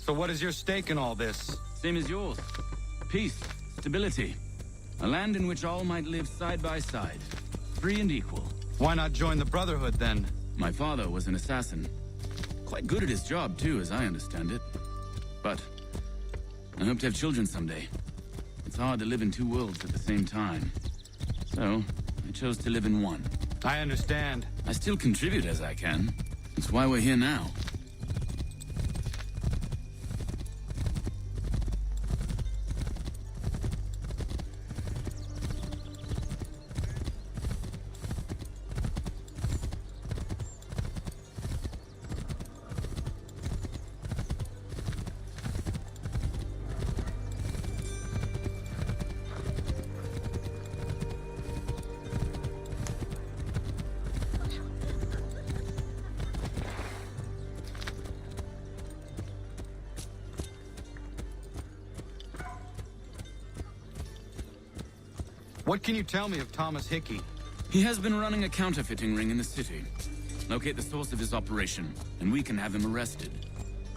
So what is your stake in all this? Same as yours. Peace, stability. A land in which all might live side by side. Free and equal. Why not join the Brotherhood, then? My father was an assassin. Quite good at his job, too, as I understand it. But I hope to have children someday. It's hard to live in two worlds at the same time. So, I chose to live in one. I understand. I still contribute as I can. That's why we're here now. What can you tell me of Thomas Hickey? He has been running a counterfeiting ring in the city. Locate the source of his operation, and we can have him arrested.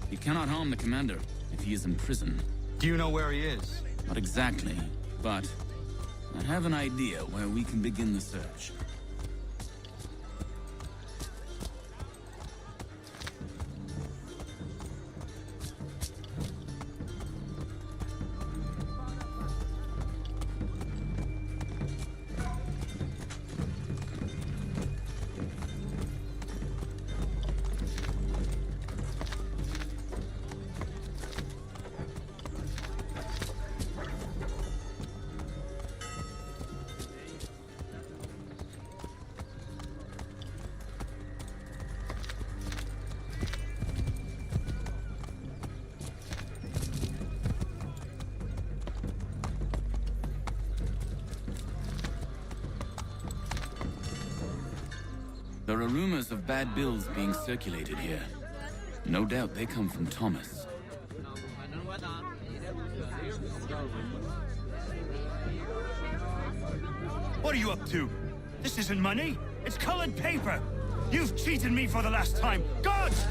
He cannot harm the commander if he is in prison. Do you know where he is? Not exactly, but I have an idea where we can begin the search. There are rumors of bad bills being circulated here. No doubt they come from Thomas. What are you up to? This isn't money. It's colored paper. You've cheated me for the last time. Gods!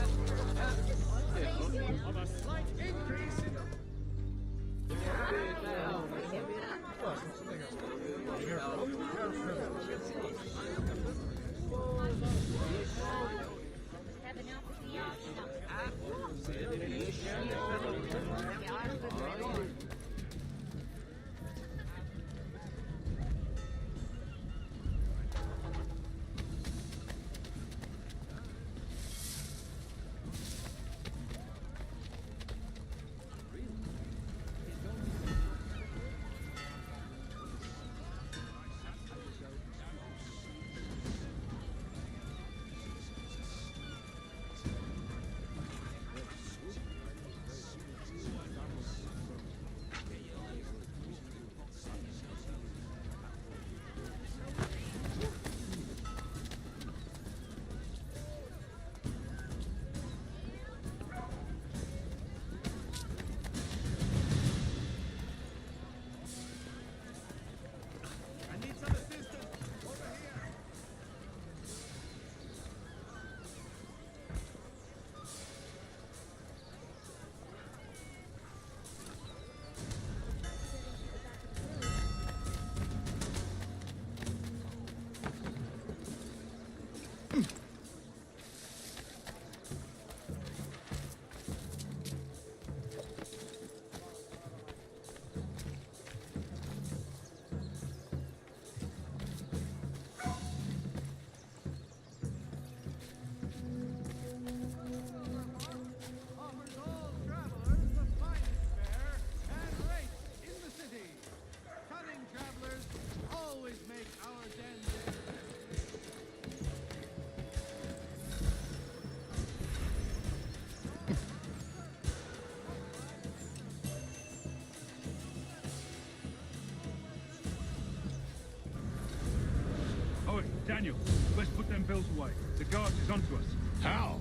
Daniel, let's put them bills away. The guards is onto us. How?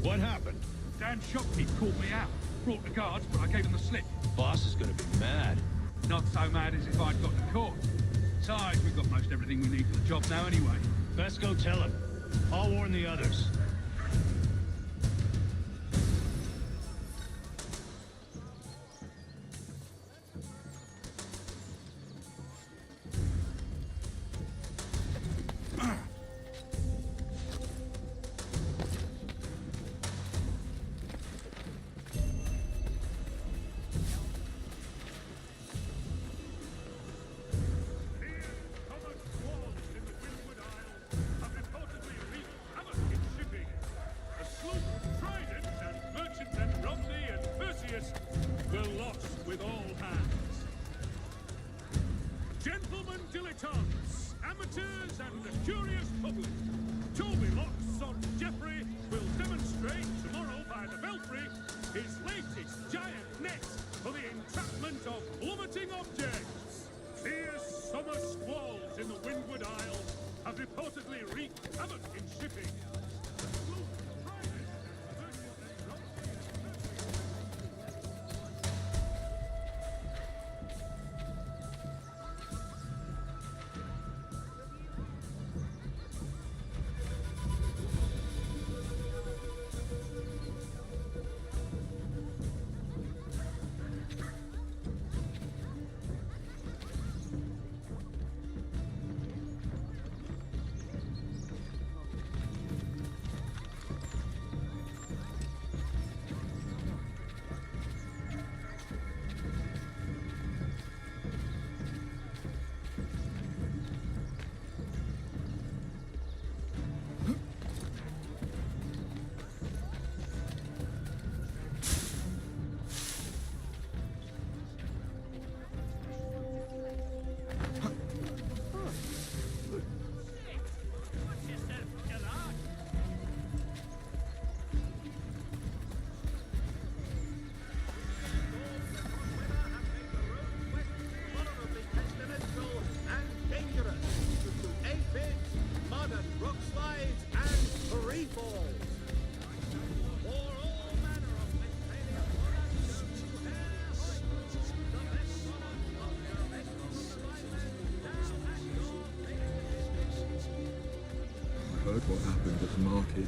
What happened? Dan shopkeep caught me out. Brought the guards, but I gave them the slip. Boss is gonna be mad. Not so mad as if I'd got the caught. Besides, we've got most everything we need for the job now anyway. Best go tell him. I'll warn the others. dilettantes, amateurs, and the curious public. Toby Locke's son Jeffrey will demonstrate tomorrow by the Belfry his latest giant net for the entrapment of plummeting objects. Fierce summer squalls in the Windward Isles have reportedly wreaked havoc in shipping. Heard what happened at the market.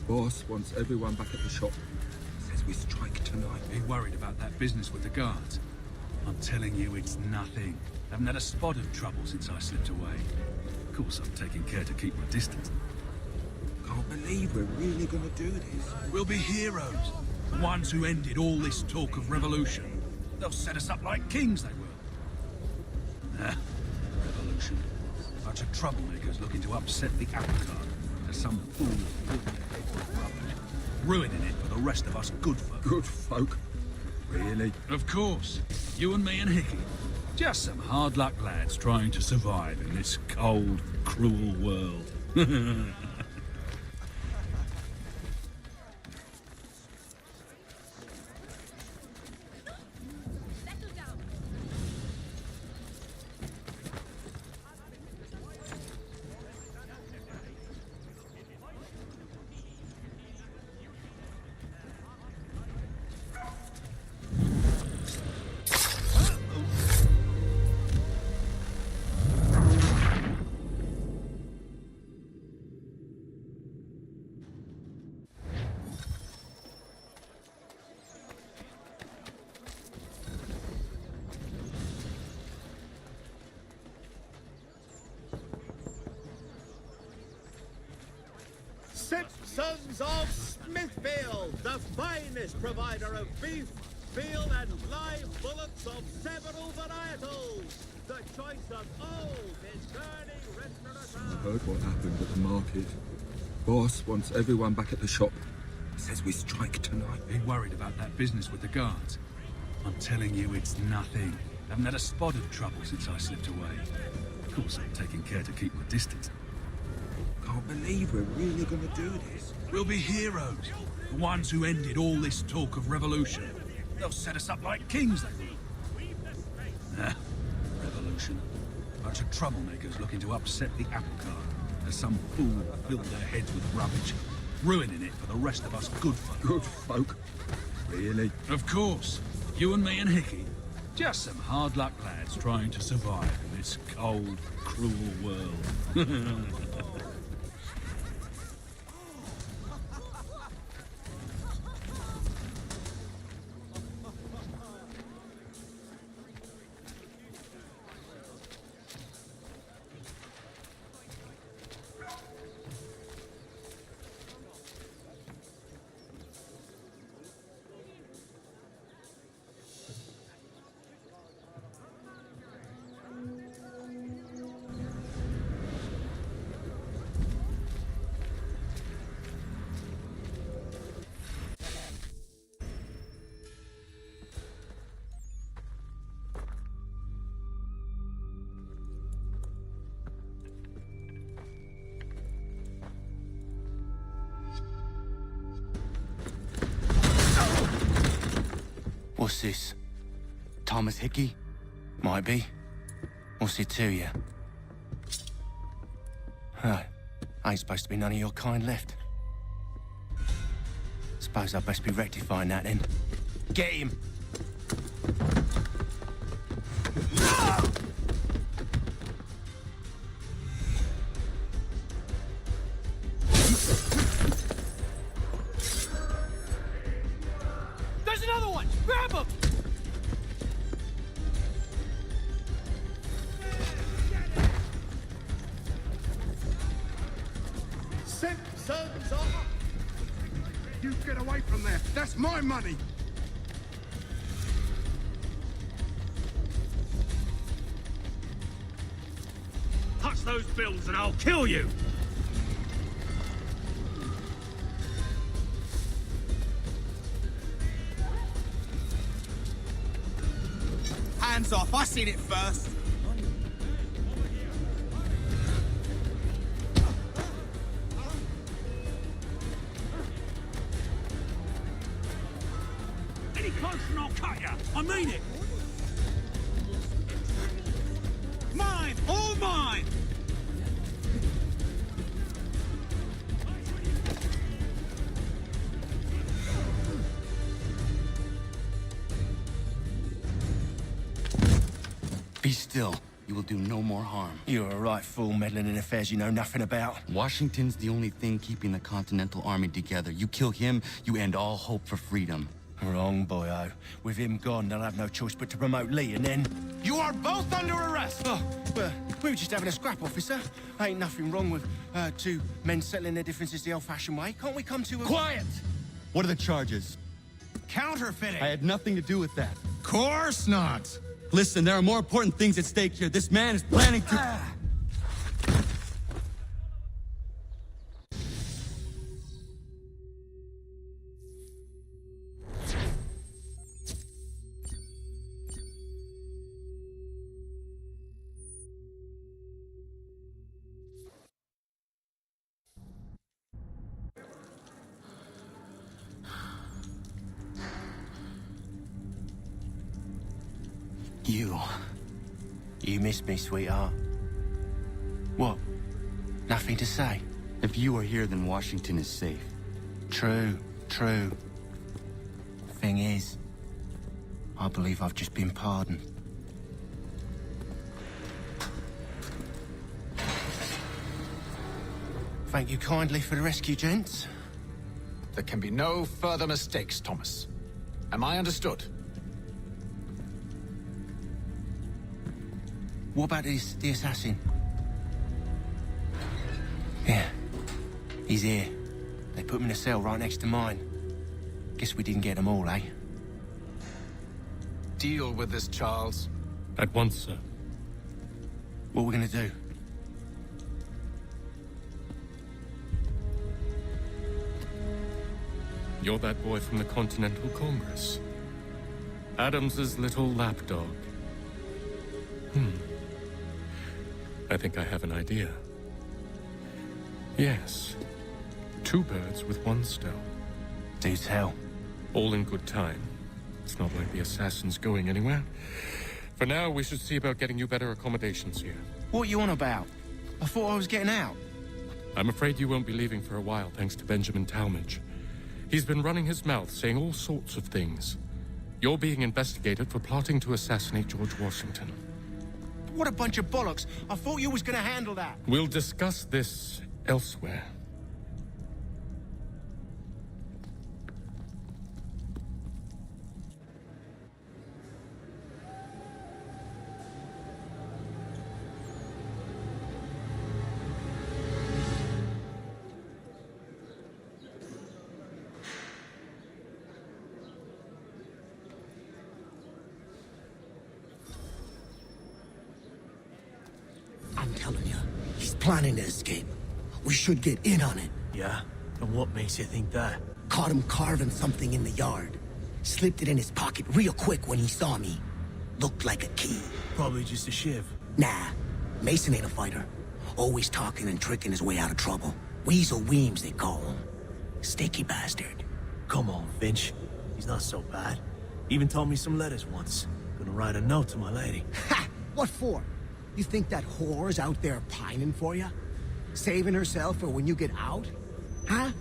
Boss wants everyone back at the shop. Says we strike tonight. Be worried about that business with the guards. I'm telling you, it's nothing. Haven't had a spot of trouble since I slipped away. Of course, I'm taking care to keep my distance. Can't believe we're really gonna do this. We'll be heroes. The ones who ended all this talk of revolution. They'll set us up like kings, they will. Revolution. Bunch of troublemakers looking to upset the apple cart. As some fool filled their heads with rubbish, ruining it for the rest of us good folk. Good folk? Really? Of course. You and me and Hickey. Just some hard luck lads trying to survive in this cold, cruel world. Sons of Smithfield, the finest provider of beef, veal, and live bullocks of several varietals. The choice of old is burning restaurant. Heard what happened at the market. Boss wants everyone back at the shop. Says we strike tonight. Be worried about that business with the guards. I'm telling you, it's nothing. Haven't had a spot of trouble since I slipped away. Of course, I'm taking care to keep my distance. Can't believe we're really gonna do this. We'll be heroes. The ones who ended all this talk of revolution. They'll set us up like kings, they will. Revolution. Bunch of troublemakers looking to upset the apple cart. As some fool filled their heads with rubbish, ruining it for the rest of us good folk. Good folk? Really? Of course. You and me and Hickey. Just some hard luck lads trying to survive in this cold, cruel world. this? Thomas Hickey? Might be. What's it to you? Right. Ain't supposed to be none of your kind left. Suppose I'd best be rectifying that then. Get him! There's another one! Grab him! Simpsons off! You get away from there. That's my money. Touch those bills and I'll kill you! Hands off, I seen it first. Any closer and I'll cut you! I mean it! Mine! All mine! Be still. You will do no more harm. You're a right fool meddling in affairs you know nothing about. Washington's the only thing keeping the Continental Army together. You kill him, you end all hope for freedom. Wrong, boyo. With him gone, they'll have no choice but to promote Lee, and then... You are both under arrest! Oh, well, we were just having a scrap, officer. Ain't nothing wrong with two men settling their differences the old-fashioned way. Can't we come to a... Quiet! What are the charges? Counterfeiting! I had nothing to do with that. Course not! Listen, there are more important things at stake here. This man is planning to... You missed me, sweetheart. What? Nothing to say? If you are here, then Washington is safe. True. Thing is, I believe I've just been pardoned. Thank you kindly for the rescue, gents. There can be no further mistakes, Thomas. Am I understood? What about the assassin? Yeah, he's here. They put him in a cell right next to mine. Guess we didn't get them all, eh? Deal with this, Charles. At once, sir. What are we gonna do? You're that boy from the Continental Congress. Adams's little lapdog. I think I have an idea. Yes. Two birds with one stone. Do tell. All in good time. It's not like the assassin's going anywhere. For now, we should see about getting you better accommodations here. What are you on about? I thought I was getting out. I'm afraid you won't be leaving for a while, thanks to Benjamin Talmadge. He's been running his mouth, saying all sorts of things. You're being investigated for plotting to assassinate George Washington. What a bunch of bollocks. I thought you was gonna handle that. We'll discuss this elsewhere. I'm telling you, he's planning to escape. We should get in on it. Yeah? And what makes you think that? Caught him carving something in the yard. Slipped it in his pocket real quick when he saw me. Looked like a key. Probably just a shiv. Nah, Mason ain't a fighter. Always talking and tricking his way out of trouble. Weasel Weems, they call him. Sticky bastard. Come on, Finch. He's not so bad. Even taught me some letters once. Gonna write a note to my lady. Ha! What for? You think that whore's out there pining for you? Saving herself for when you get out? Huh?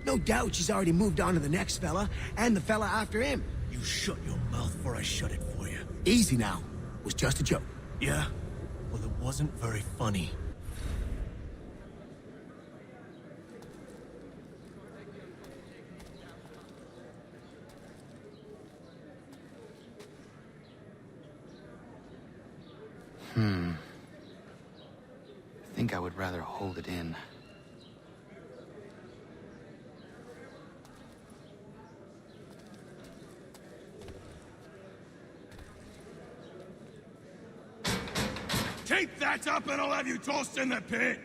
No doubt she's already moved on to the next fella, and the fella after him. You shut your mouth before I shut it for you. Easy now. It was just a joke. Yeah? Well, it wasn't very funny. I think I would rather hold it in. Keep that up and I'll have you tossed in the pit!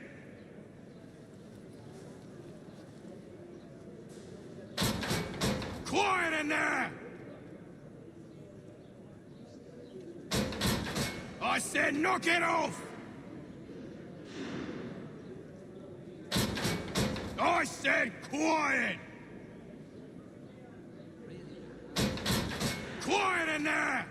Quiet in there! I said knock it off! I said quiet! Quiet in there!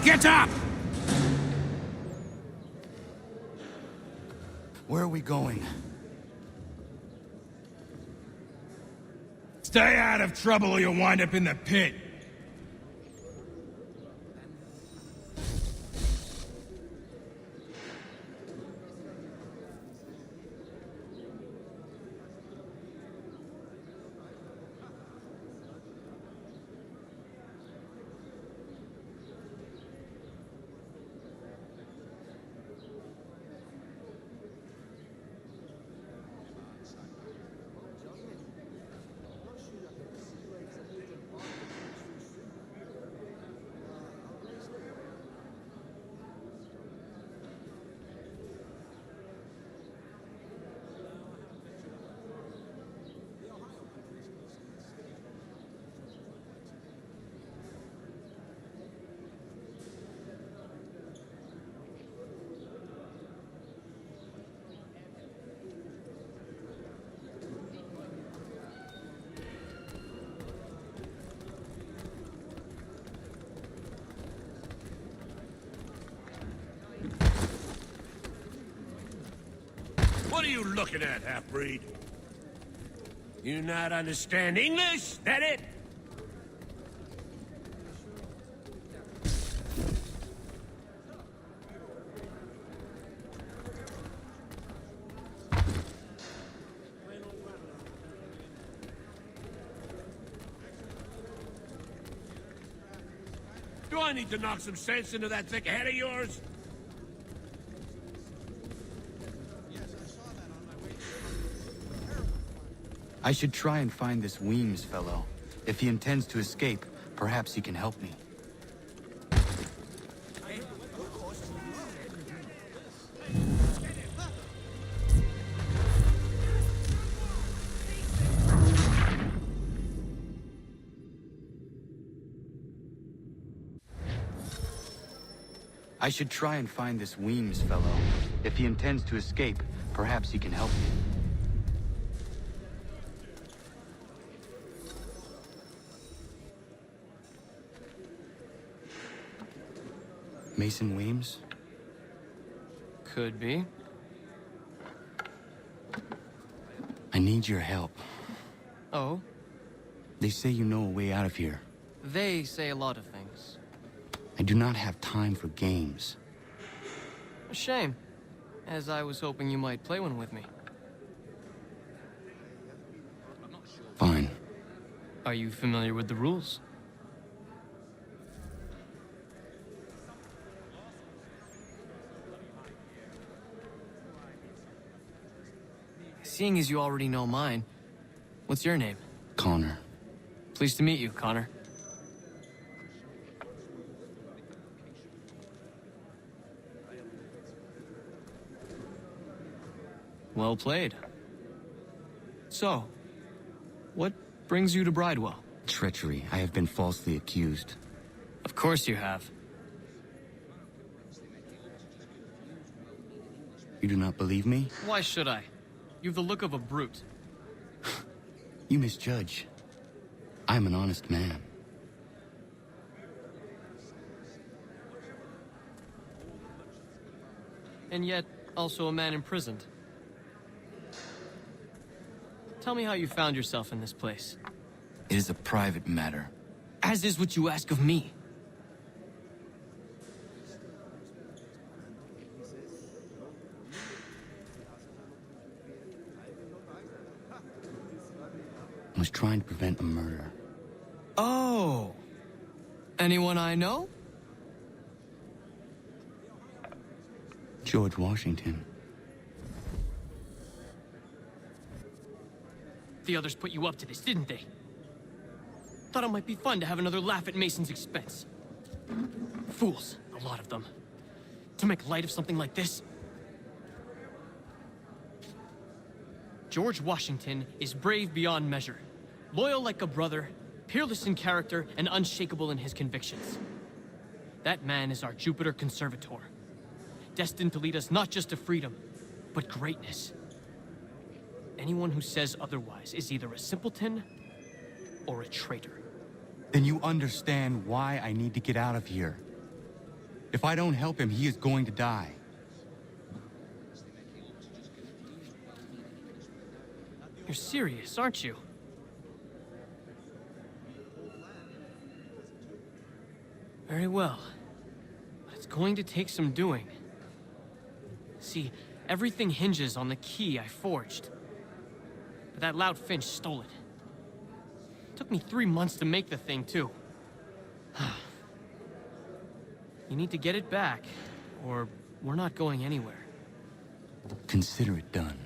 Get up! Where are we going? Stay out of trouble or you'll wind up in the pit. What are you looking at, half-breed? You not understand English? That it? Do I need to knock some sense into that thick head of yours? I should try and find this Weems fellow. If he intends to escape, perhaps he can help me. I should try and find this Weems fellow. If he intends to escape, perhaps he can help me. Mason Weems? Could be. I need your help. Oh? They say you know a way out of here. They say a lot of things. I do not have time for games. A shame, as I was hoping you might play one with me. Fine. Are you familiar with the rules? Seeing as you already know mine, what's your name? Connor. Pleased to meet you, Connor. Well played. So, what brings you to Bridewell? Treachery. I have been falsely accused. Of course you have. You do not believe me? Why should I? You've the look of a brute. You misjudge. I am an honest man. And yet, also a man imprisoned. Tell me how you found yourself in this place. It is a private matter. As is what you ask of me. I was trying to prevent a murder. Oh! Anyone I know? George Washington. The others put you up to this, didn't they? Thought it might be fun to have another laugh at Mason's expense. Fools, a lot of them. To make light of something like this. George Washington is brave beyond measure, loyal like a brother, peerless in character, and unshakable in his convictions. That man is our Jupiter Conservator, destined to lead us not just to freedom, but greatness. Anyone who says otherwise is either a simpleton or a traitor. Then you understand why I need to get out of here. If I don't help him, he is going to die. You're serious, aren't you? Very well. But it's going to take some doing. See, everything hinges on the key I forged. But that loud Finch stole it. Took me 3 months to make the thing, too. You need to get it back, or we're not going anywhere. Consider it done.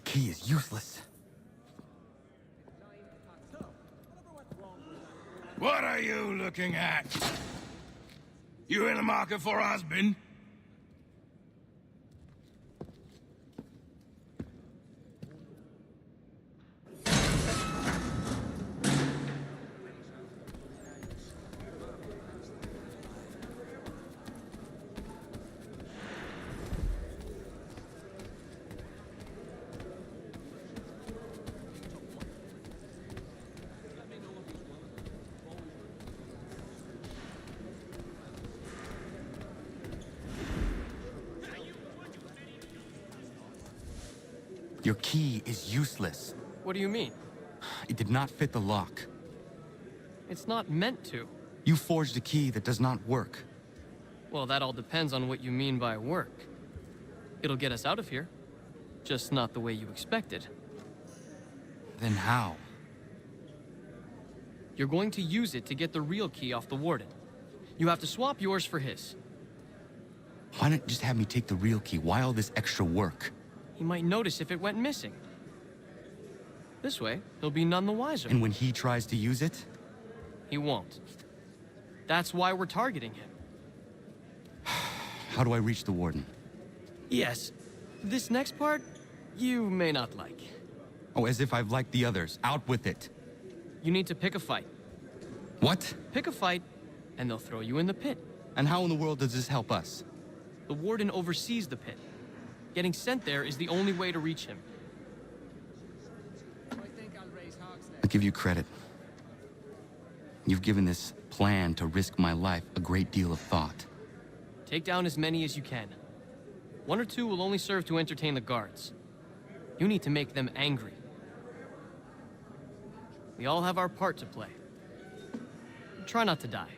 Key is useless. What are you looking at? You in the market for a husband? Your key is useless. What do you mean? It did not fit the lock. It's not meant to. You forged a key that does not work. Well, that all depends on what you mean by work. It'll get us out of here. Just not the way you expected. Then how? You're going to use it to get the real key off the warden. You have to swap yours for his. Why not just have me take the real key? Why all this extra work? He might notice if it went missing. This way, he'll be none the wiser. And when he tries to use it? He won't. That's why we're targeting him. How do I reach the warden? Yes. This next part, you may not like. Oh, as if I've liked the others. Out with it. You need to pick a fight. What? Pick a fight, and they'll throw you in the pit. And how in the world does this help us? The warden oversees the pit. Getting sent there is the only way to reach him. I'll give you credit. You've given this plan to risk my life a great deal of thought. Take down as many as you can. 1 or 2 will only serve to entertain the guards. You need to make them angry. We all have our part to play. Try not to die.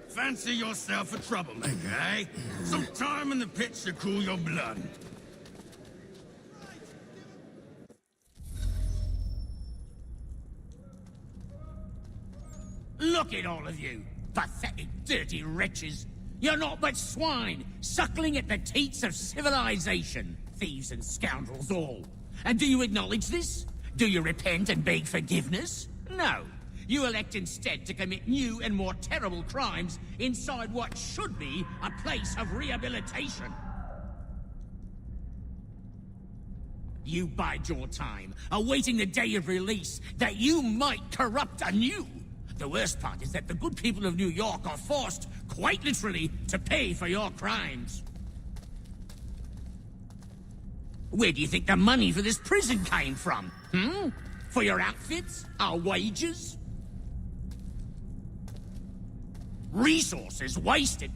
Fancy yourself a troublemaker, eh? Some time in the pits to cool your blood. Look at all of you, pathetic, dirty wretches. You're not but swine, suckling at the teats of civilization. Thieves and scoundrels all. And do you acknowledge this? Do you repent and beg forgiveness? No. You elect instead to commit new and more terrible crimes inside what should be a place of rehabilitation. You bide your time, awaiting the day of release, that you might corrupt anew. The worst part is that the good people of New York are forced, quite literally, to pay for your crimes. Where do you think the money for this prison came from? For your outfits? Our wages? Resources wasted.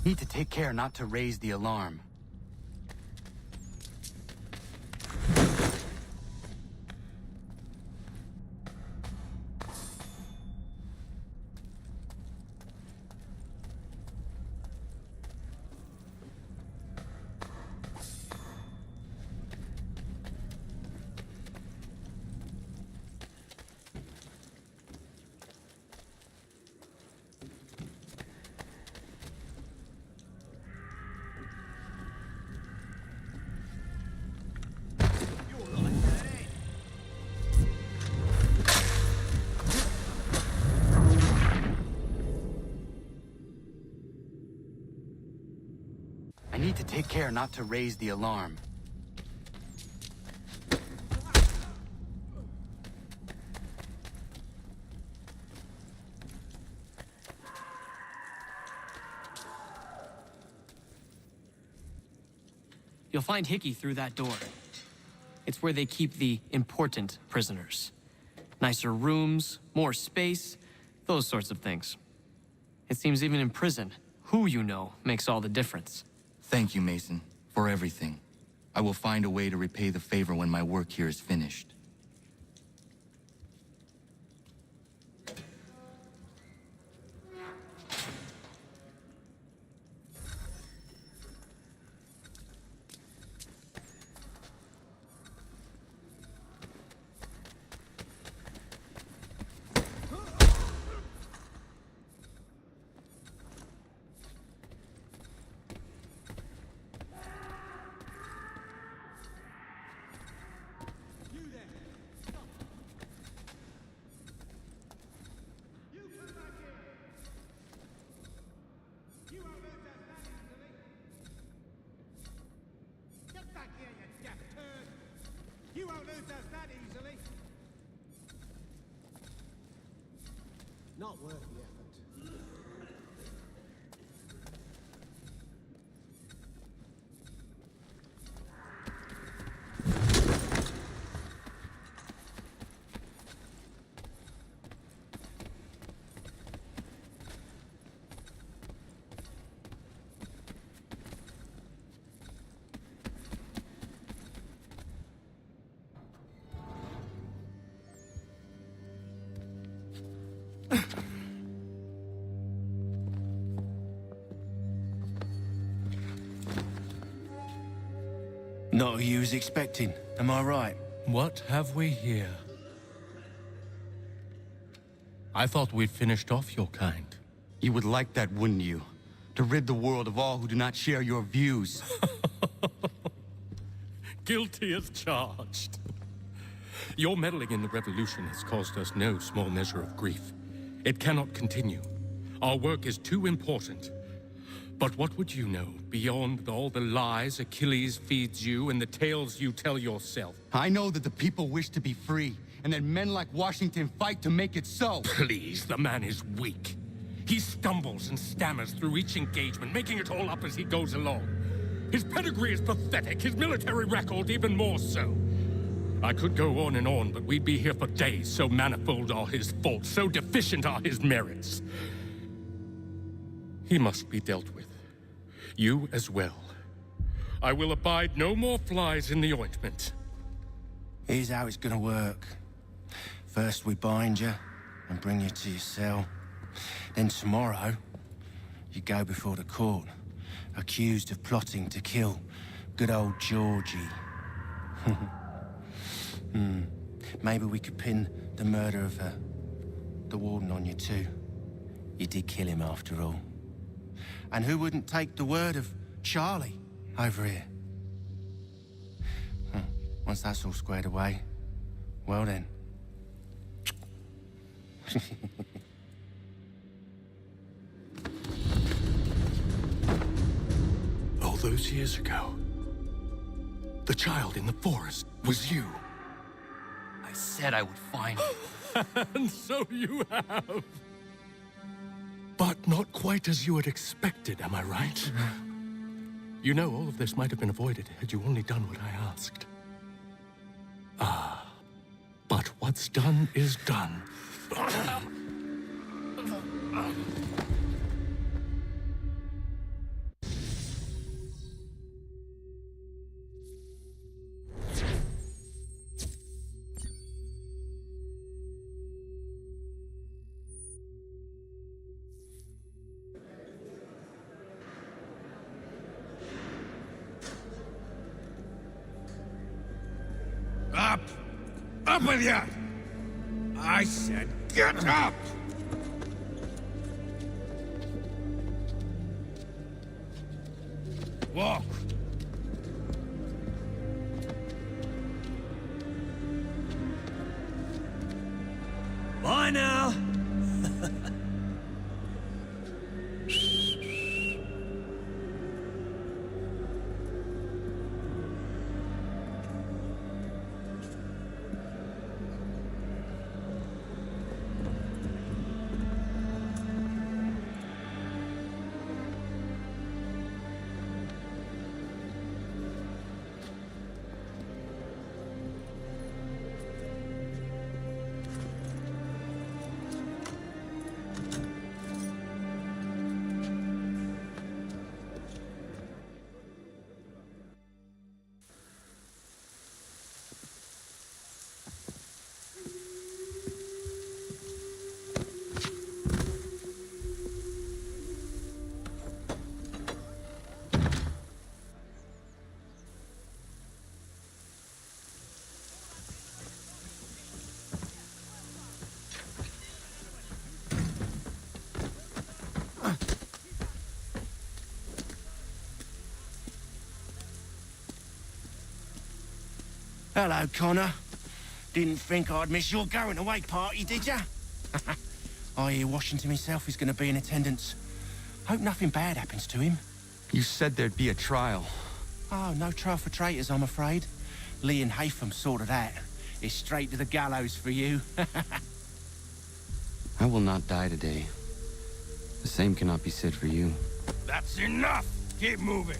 Need to take care not to raise the alarm. I need to take care not to raise the alarm. You'll find Hickey through that door. It's where they keep the important prisoners. Nicer rooms, more space, those sorts of things. It seems even in prison, who you know makes all the difference. Thank you, Mason, for everything. I will find a way to repay the favor when my work here is finished. You won't lose us that easily. Not worth the effort. Not who you was expecting, am I right? What have we here? I thought we'd finished off your kind. You would like that, wouldn't you? To rid the world of all who do not share your views. Guilty as charged. Your meddling in the revolution has caused us no small measure of grief. It cannot continue. Our work is too important. But what would you know beyond all the lies Achilles feeds you and the tales you tell yourself? I know that the people wish to be free, and that men like Washington fight to make it so. Please, the man is weak. He stumbles and stammers through each engagement, making it all up as he goes along. His pedigree is pathetic, his military record even more so. I could go on and on, but we'd be here for days, so manifold are his faults, so deficient are his merits. He must be dealt with. You as well. I will abide no more flies in the ointment. Here's how it's gonna work. First we bind you and bring you to your cell. Then tomorrow, you go before the court, accused of plotting to kill good old Georgie. Maybe we could pin the murder of the warden on you too. You did kill him after all. And who wouldn't take the word of Charlie over here? Once that's all squared away, well then. All those years ago, the child in the forest was you. I said I would find you. And so you have. But not quite as you had expected, am I right? You know, all of this might have been avoided had you only done what I asked. But what's done is done. Up! Up with you! I said get up! Walk! Bye now! Hello, Connor. Didn't think I'd miss your going away party, did ya? I hear Washington himself is going to be in attendance. Hope nothing bad happens to him. You said there'd be a trial. Oh, no trial for traitors, I'm afraid. Lee and Haytham sorted that. It's straight to the gallows for you. I will not die today. The same cannot be said for you. That's enough! Keep moving!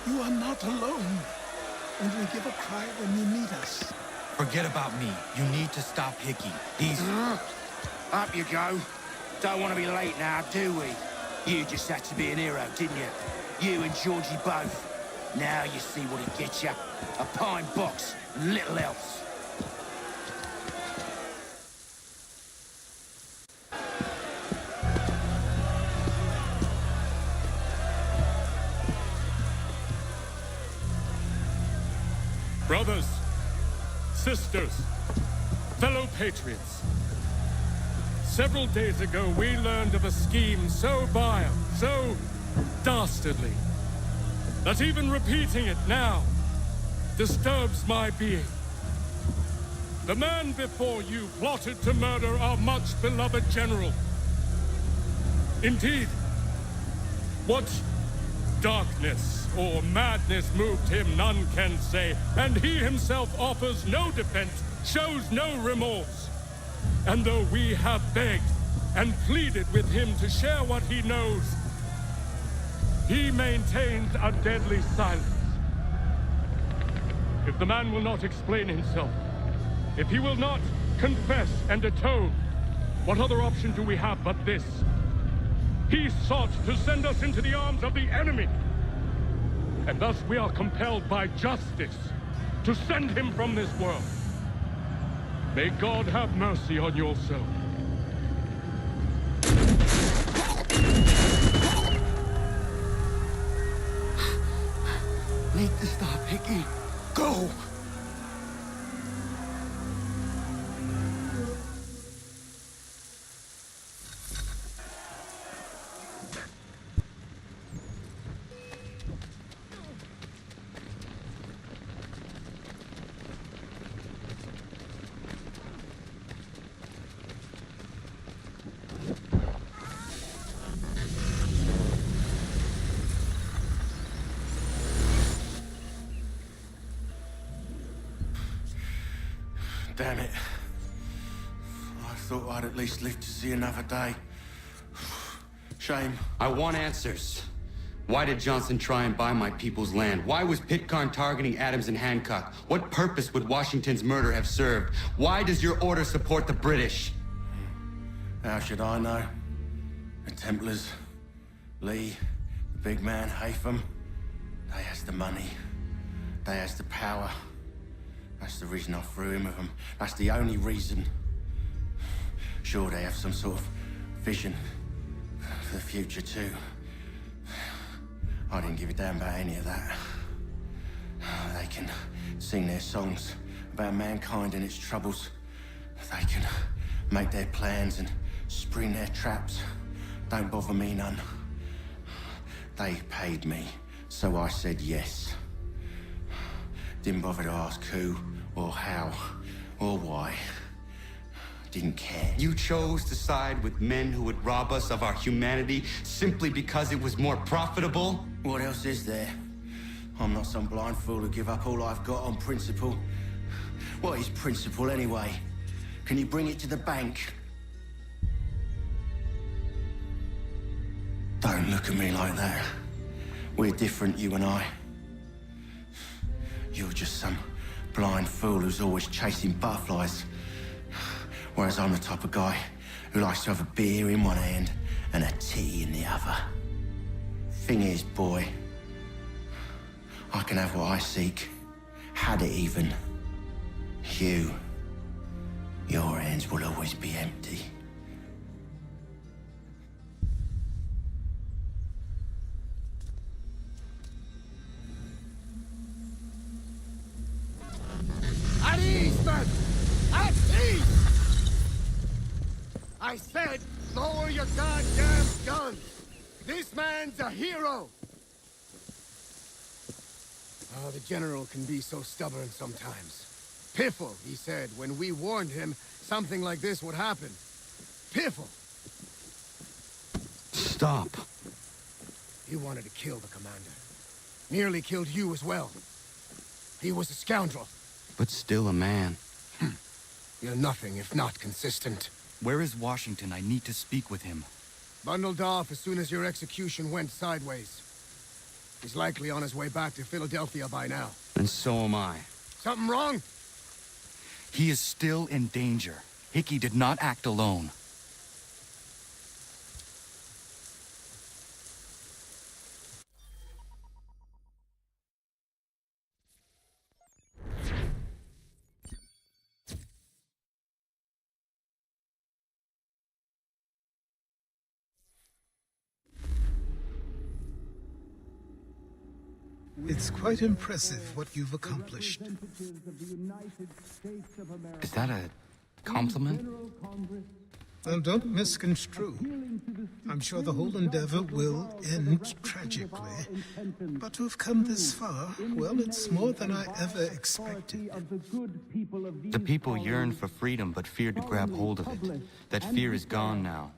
You are not alone. And we give a cry when you need us. Forget about me. You need to stop Hickey. He's... Up you go. Don't want to be late now, do we? You just had to be an hero, didn't you? You and Georgie both. Now you see what he gets you. A pine box, and little else. Brothers, sisters, fellow patriots. Several days ago, we learned of a scheme so vile, so dastardly, that even repeating it now disturbs my being. The man before you plotted to murder our much-beloved general. Indeed, what darkness or madness moved him, none can say, and he himself offers no defense, shows no remorse. And though we have begged and pleaded with him to share what he knows, he maintains a deadly silence. If the man will not explain himself, if he will not confess and atone, what other option do we have but this? He sought to send us into the arms of the enemy. And thus we are compelled by justice to send him from this world. May God have mercy on your soul. Need to stop Hickey. Go! Damn it. I thought I'd at least live to see another day. Shame. I want answers. Why did Johnson try and buy my people's land? Why was Pitcairn targeting Adams and Hancock? What purpose would Washington's murder have served? Why does your order support the British? How should I know? The Templars, Lee, the big man, Haytham, they has the money. They has the power. That's the reason I threw in with them. That's the only reason. Sure, they have some sort of vision for the future, too. I didn't give a damn about any of that. They can sing their songs about mankind and its troubles. They can make their plans and spring their traps. Don't bother me none. They paid me, so I said yes. Didn't bother to ask who, or how, or why. Didn't care. You chose to side with men who would rob us of our humanity simply because it was more profitable? What else is there? I'm not some blind fool who give up all I've got on principle. What is principle anyway? Can you bring it to the bank? Don't look at me like that. We're different, you and I. You're just some blind fool who's always chasing butterflies. Whereas I'm the type of guy who likes to have a beer in one hand and a tea in the other. Thing is, boy, I can have what I seek. Had it even. Your hands will always be empty. At ease, men! At ease! I said, lower your goddamn guns! This man's a hero! Oh, the General can be so stubborn sometimes. Piffle, he said, when we warned him something like this would happen. Piffle! Stop. He wanted to kill the commander. Nearly killed you as well. He was a scoundrel. But still a man. You're nothing if not consistent. Where is Washington? I need to speak with him. Bundled off as soon as your execution went sideways. He's likely on his way back to Philadelphia by now. And so am I. Something wrong? He is still in danger. Hickey did not act alone. It's quite impressive what you've accomplished. Is that a compliment? Well, don't misconstrue. I'm sure the whole endeavor will end tragically. But to have come this far, well, it's more than I ever expected. The people yearned for freedom but feared to grab hold of it. That fear is gone now.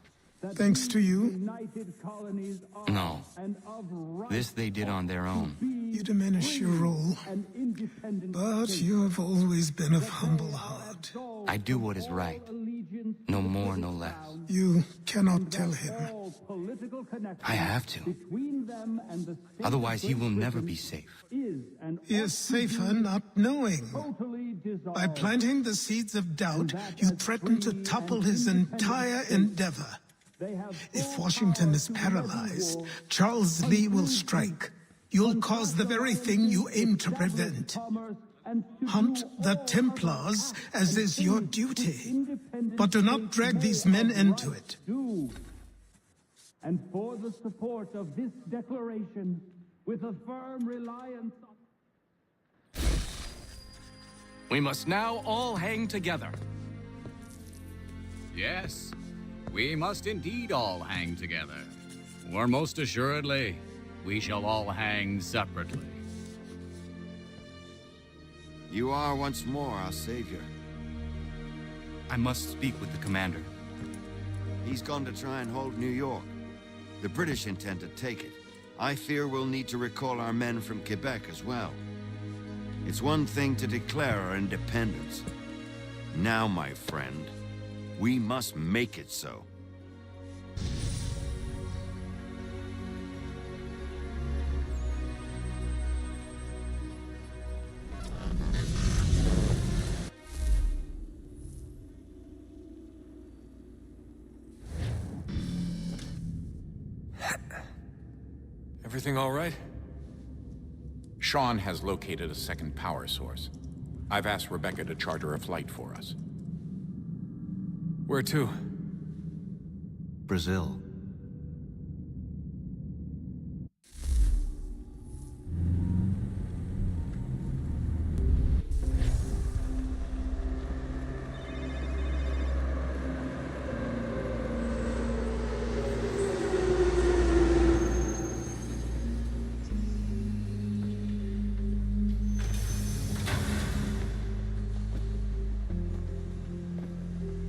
Thanks to you? No. This they did on their own. You diminish your role. But you have always been of humble heart. I do what is right. No more, no less. You cannot tell him. I have to. Otherwise, he will never be safe. He is safer not knowing. By planting the seeds of doubt, you threaten to topple his entire endeavor. If Washington is paralyzed, Charles Lee will strike. You'll cause the very thing you aim to prevent. Hunt the Templars, as is your duty. But do not drag these men into it. And for the support of this declaration, with a firm reliance on... We must now all hang together. Yes, we must indeed all hang together. Or most assuredly, we shall all hang separately. You are once more our savior. I must speak with the commander. He's gone to try and hold New York. The British intend to take it. I fear we'll need to recall our men from Quebec as well. It's one thing to declare our independence. Now, my friend, we must make it so. Everything all right? Sean has located a second power source. I've asked Rebecca to charter a flight for us. Where to? Brazil.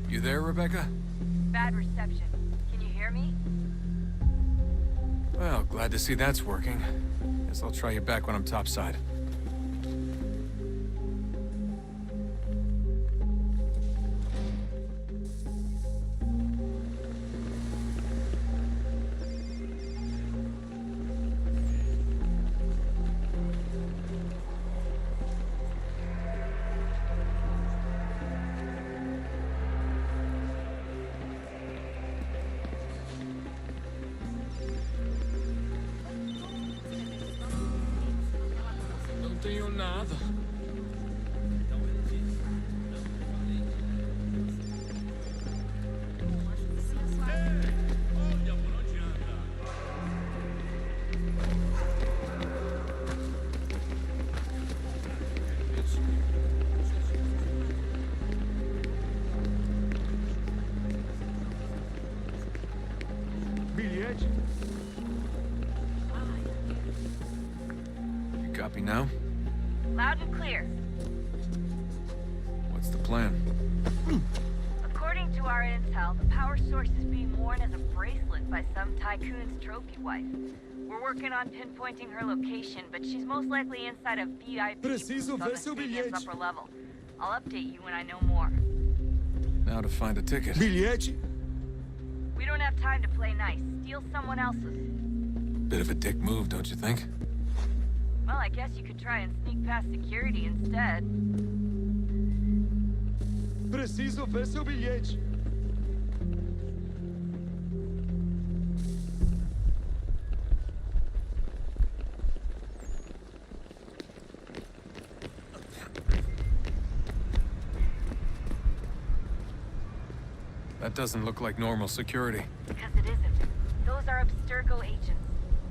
You there, Rebecca? Bad reception. Can you hear me? Well, glad to see that's working. Guess I'll try you back when I'm topside. nada. Bilhete? You copy now? Loud and clear. What's the plan? According to our intel, the power source is being worn as a bracelet by some tycoon's trophy wife. We're working on pinpointing her location, but she's most likely inside a VIP booth on the stadium's upper level. I'll update you when I know more. Now to find a ticket. Bilhete? We don't have time to play nice. Steal someone else's. Bit of a dick move, don't you think? Well, I guess you could try and sneak past security instead. Preciso ver seu bilhete. That doesn't look like normal security. Because it isn't. Those are Abstergo agents.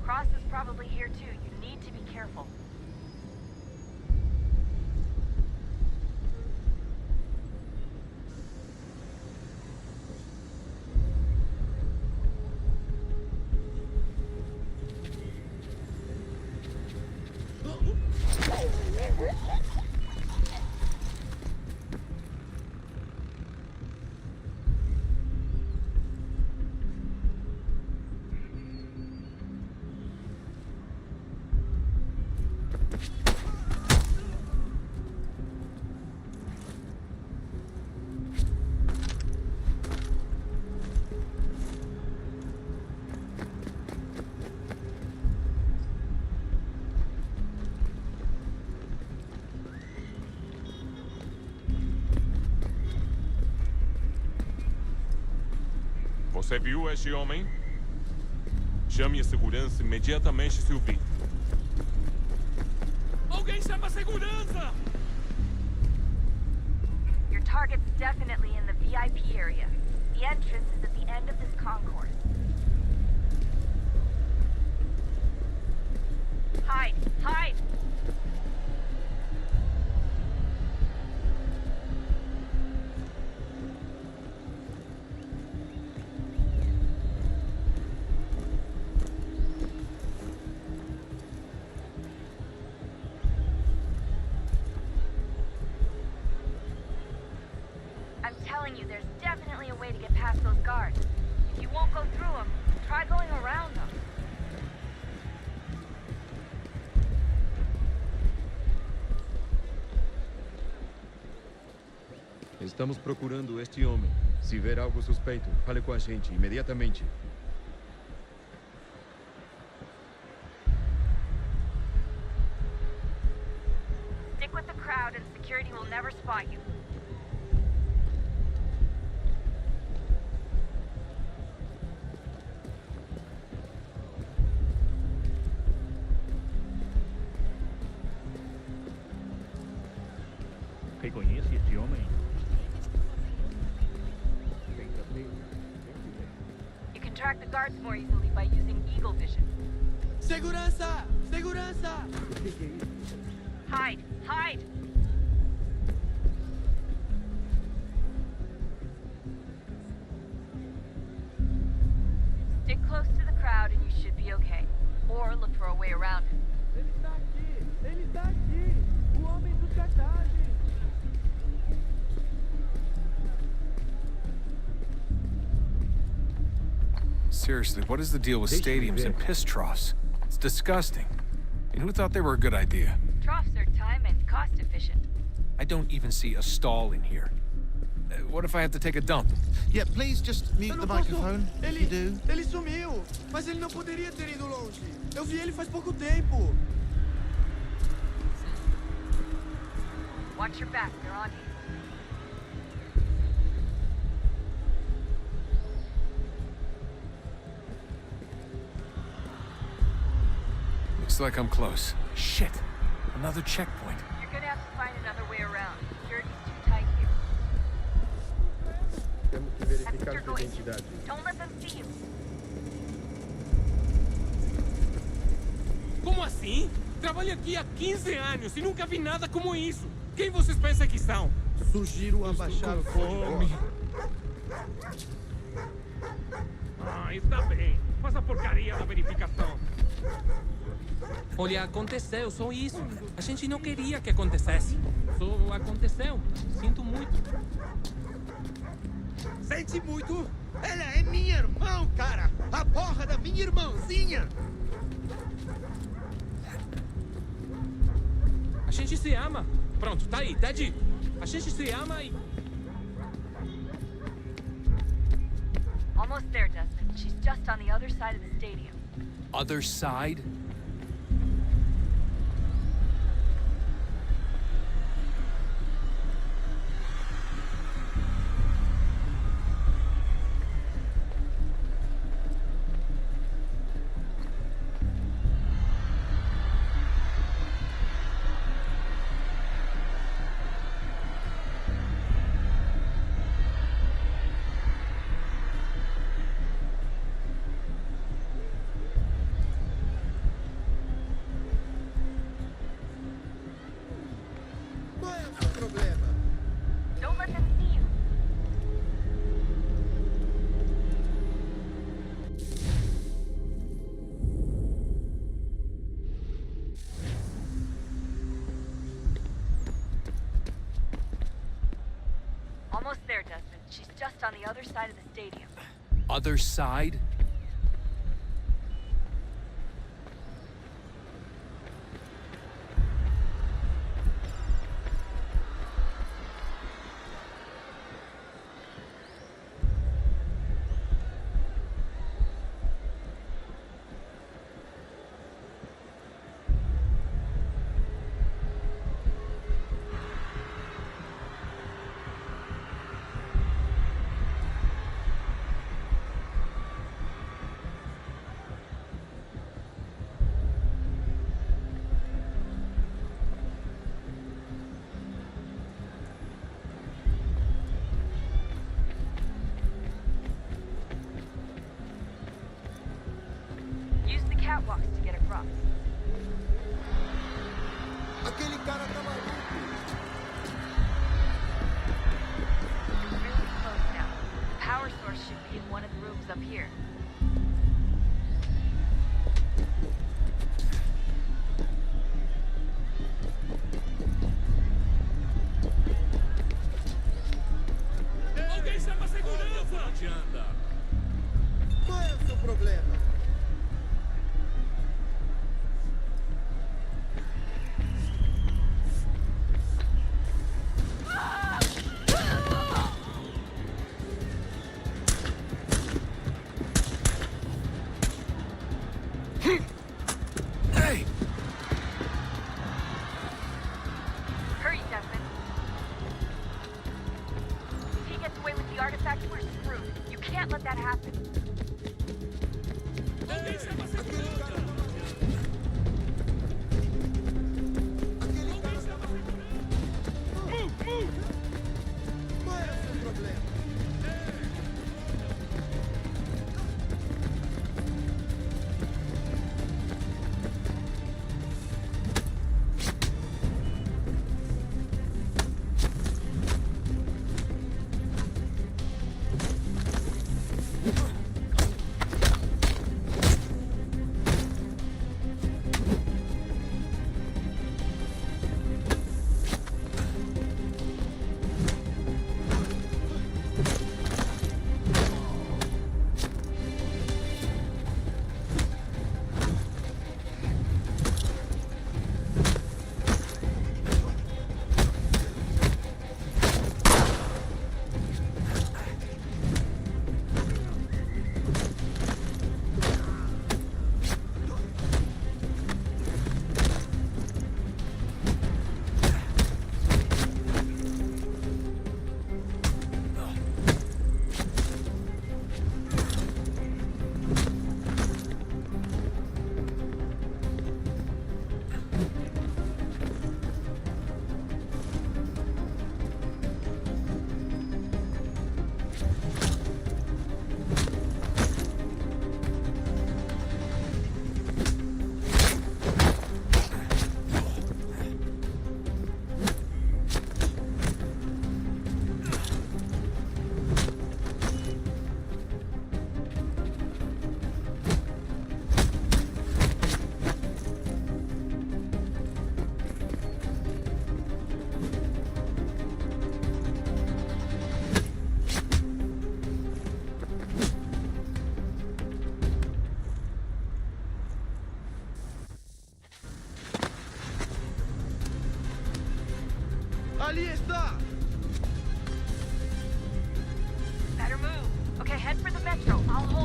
Cross is probably here too. You need to be careful. Você viu este homem? Chame a segurança imediatamente se o vir. Alguém chama a segurança! Your target's definitely in the VIP area. The entrance is at the end of this concourse. Hide! Hide! I'm telling you, there's definitely a way to get past those guards. If you won't go through them, try going around them. Estamos procurando este homem. Se ver algo suspeito, fale com a gente imediatamente. Stick with the crowd and security will never spot you. Reconhece este homem? You can track the guards more easily by using eagle vision. Segurança! Segurança! Hide! Hide! Stick close to the crowd and you should be okay. Or look for a way around it. Ele está aqui! Ele está aqui! O homem dos cartazes! Seriously, what is the deal with stadiums and piss troughs? It's disgusting. And who thought they were a good idea? Troughs are time and cost efficient. I don't even see a stall in here. What if I have to take a dump? Yeah, please just mute the microphone. If you do. Ele sumiu! Mas ele não poderia ter ido longe. Eu vi ele faz pouco tempo. Watch your back, they're on you. Looks like I'm close. Shit! Another checkpoint. You're fast you're going to. Don't let them see you. Como assim? Trabalho aqui há 15 anos e nunca vi nada como isso. Quem vocês pensam que são? Sugiro abaixar o fome. Ah, está bem. Faz a porcaria da verificação. Olha, aconteceu, só isso. A gente não queria que acontecesse. Só aconteceu. Sinto muito. Sente muito? Ela é minha irmã, cara! A porra da minha irmãzinha! A gente se ama. Pronto, tá aí, tá dito. A gente se ama e... Almost there, Desmond. She's just on the other side of the stadium. Other side? Qual é o seu problema? Don't let them see you. Almost there, Desmond. She's just on the other side of the stadium. Other side? Use the catwalks to get across. Aquele cara tá maluco! You're really close now. The power source should be in one of the rooms up here. Alguém chama a segurança! Qual é o seu problema? Hey! Hurry, Desmond. If he gets away with the artifact, we're screwed. You can't let that happen. Alguém chama a segurança! Qual é o seu problema?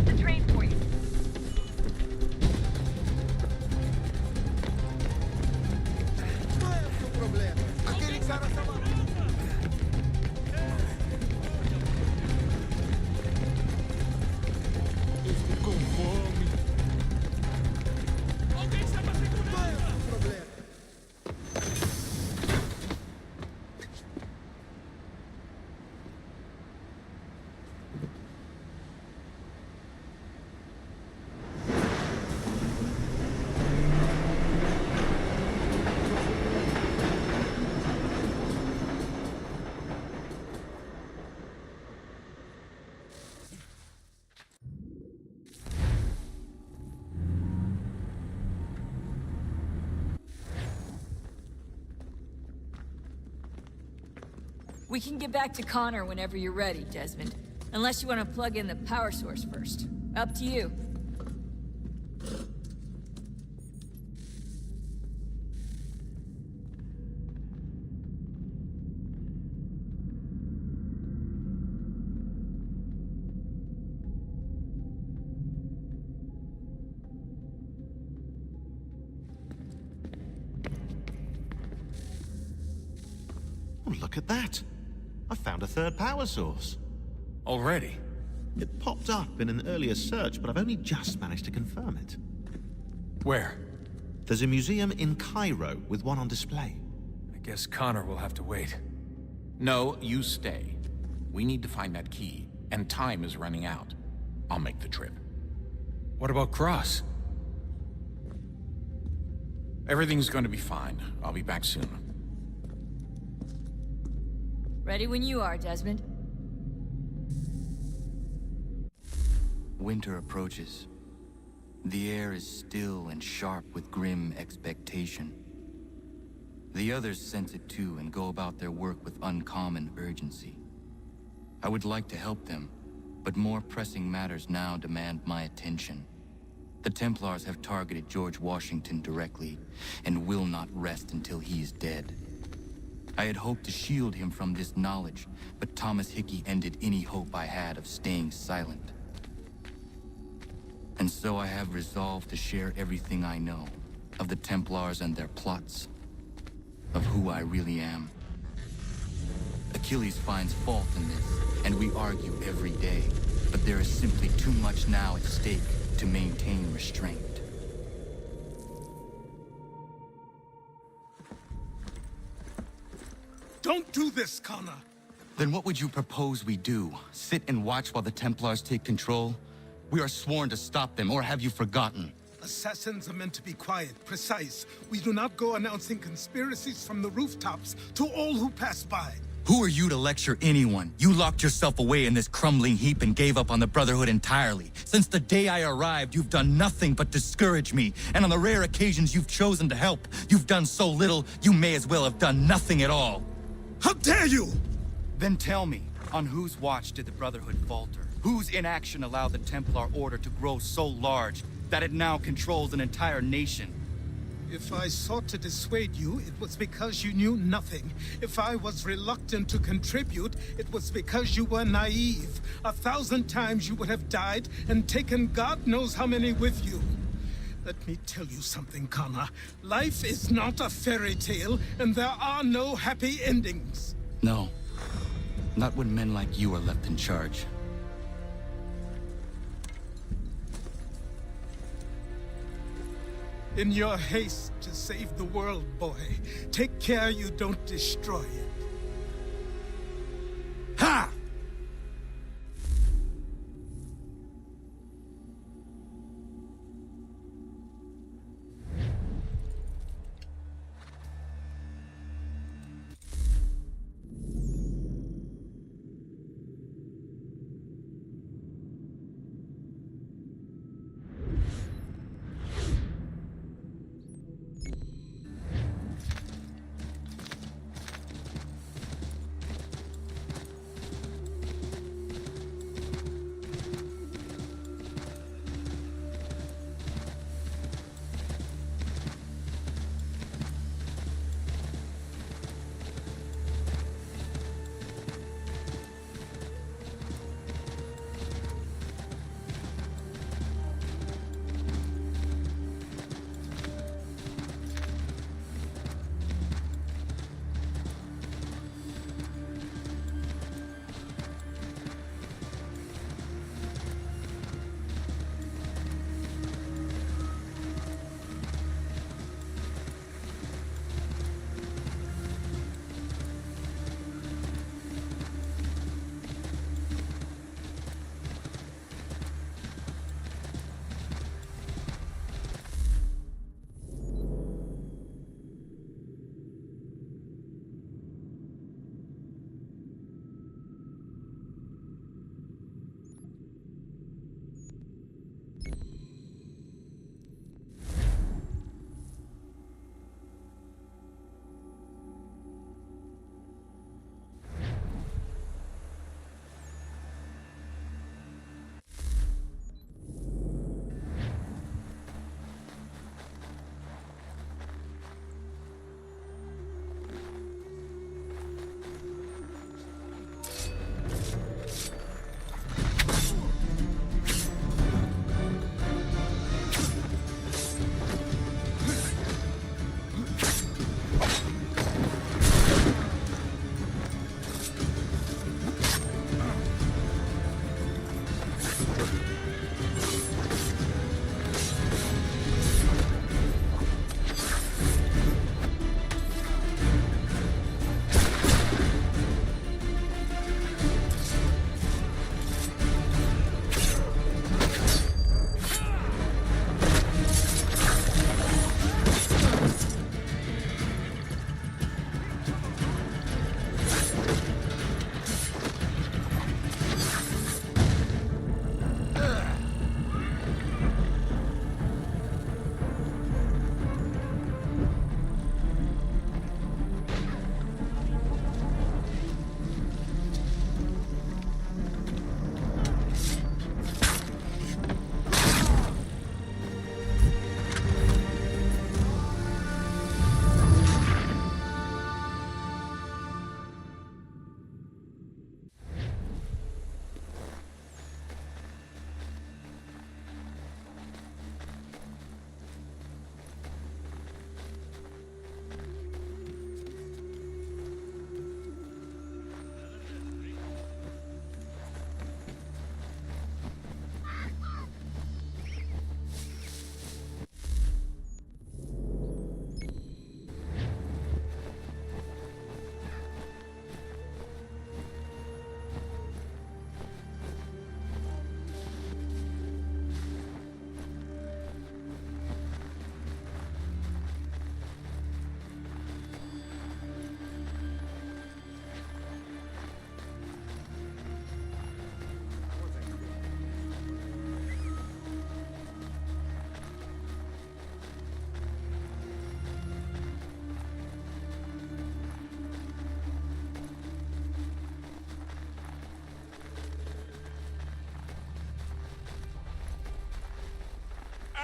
hold the train for you. Qual é o seu problema? Aquele cara tá maluco. Estou com fome. Alguém está me segurando. Qual é o seu problema? We can get back to Connor whenever you're ready, Desmond. Unless you want to plug in the power source first. Up to you. Oh, look at that. I found a third power source. Already? It popped up in an earlier search, but I've only just managed to confirm it. Where? There's a museum in Cairo with one on display. I guess Connor will have to wait. No, you stay. We need to find that key, and time is running out. I'll make the trip. What about Cross? Everything's going to be fine. I'll be back soon. Ready when you are, Desmond. Winter approaches. The air is still and sharp with grim expectation. The others sense it too and go about their work with uncommon urgency. I would like to help them, but more pressing matters now demand my attention. The Templars have targeted George Washington directly, and will not rest until he is dead. I had hoped to shield him from this knowledge, but Thomas Hickey ended any hope I had of staying silent. And so I have resolved to share everything I know of the Templars and their plots, of who I really am. Achilles finds fault in this, and we argue every day, but there is simply too much now at stake to maintain restraint. Don't do this, Connor! Then what would you propose we do? Sit and watch while the Templars take control? We are sworn to stop them, or have you forgotten? Assassins are meant to be quiet, precise. We do not go announcing conspiracies from the rooftops to all who pass by. Who are you to lecture anyone? You locked yourself away in this crumbling heap and gave up on the Brotherhood entirely. Since the day I arrived, you've done nothing but discourage me. And on the rare occasions you've chosen to help, you've done so little, you may as well have done nothing at all. How dare you! Then tell me, on whose watch did the Brotherhood falter? Whose inaction allowed the Templar Order to grow so large that it now controls an entire nation? If I sought to dissuade you, it was because you knew nothing. If I was reluctant to contribute, it was because you were naive. 1,000 times you would have died and taken God knows how many with you. Let me tell you something, Connor. Life is not a fairy tale, and there are no happy endings. No. Not when men like you are left in charge. In your haste to save the world, boy, take care you don't destroy it. Ha!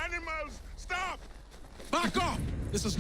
Animals, stop! Back off! This is...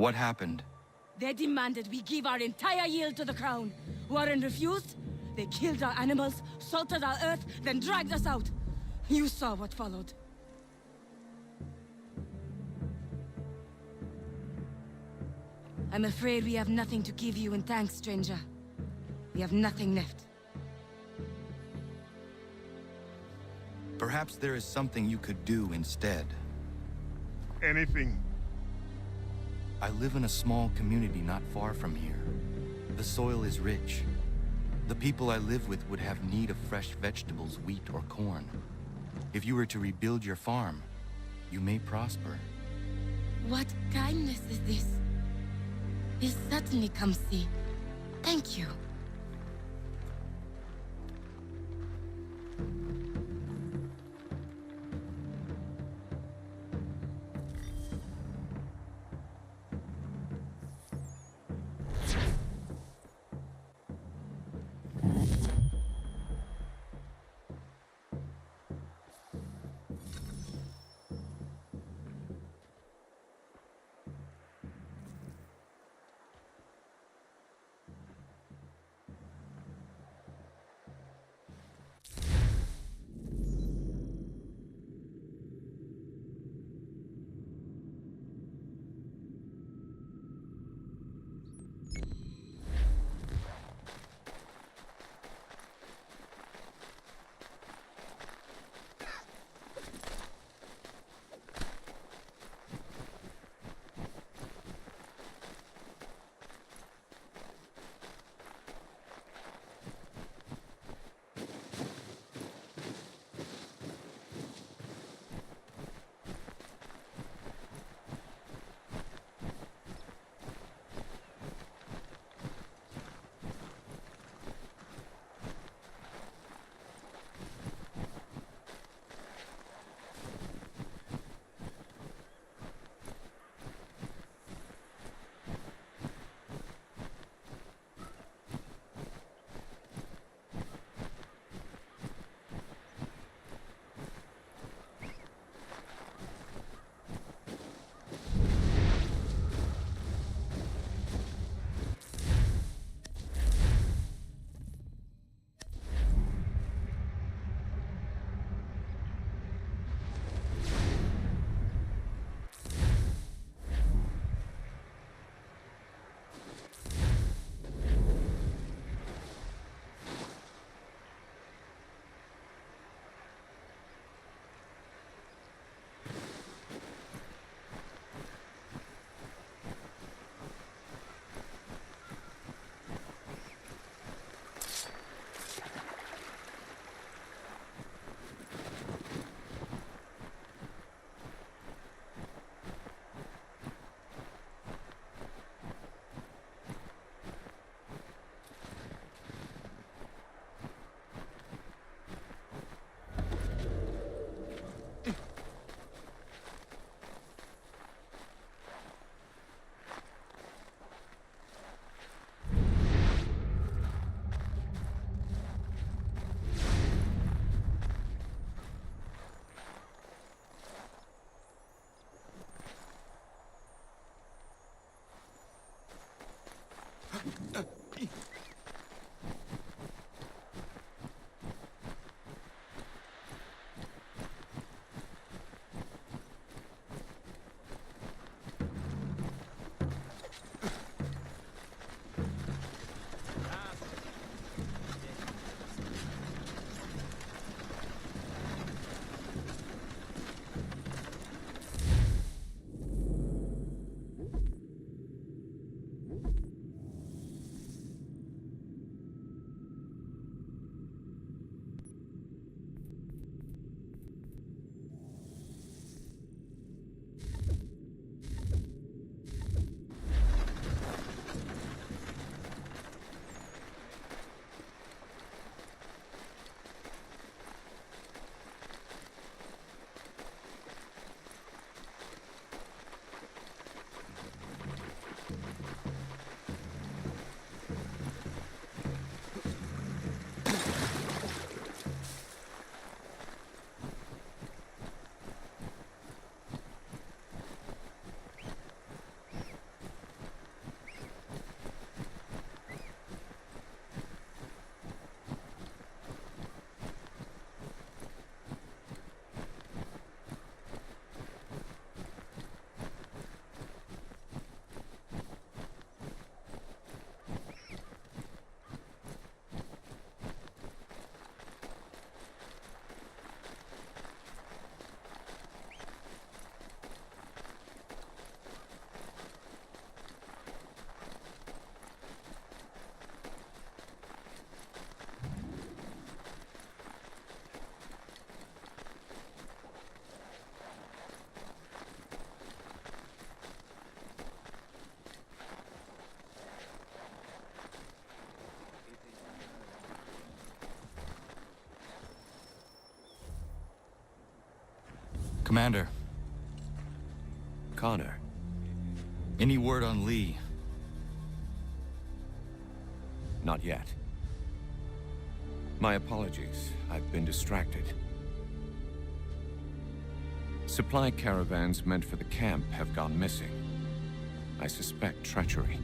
What happened? They demanded we give our entire yield to the crown. Warren refused. They killed our animals, salted our earth, then dragged us out. You saw what followed. I'm afraid we have nothing to give you in thanks, stranger. We have nothing left. Perhaps there is something you could do instead. Anything. I live in a small community not far from here. The soil is rich. The people I live with would have need of fresh vegetables, wheat, or corn. If you were to rebuild your farm, you may prosper. What kindness is this? We'll certainly come see. Thank you. Commander. Connor. Any word on Lee? Not yet. My apologies. I've been distracted. Supply caravans meant for the camp have gone missing. I suspect treachery.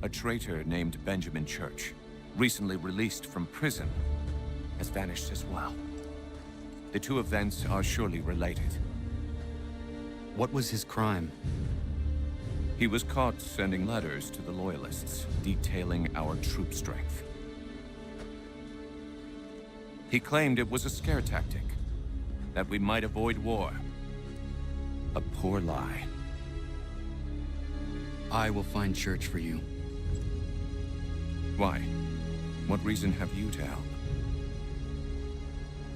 A traitor named Benjamin Church, recently released from prison, has vanished as well. The two events are surely related. What was his crime? He was caught sending letters to the Loyalists, detailing our troop strength. He claimed it was a scare tactic, that we might avoid war. A poor lie. I will find Church for you. Why? What reason have you to help?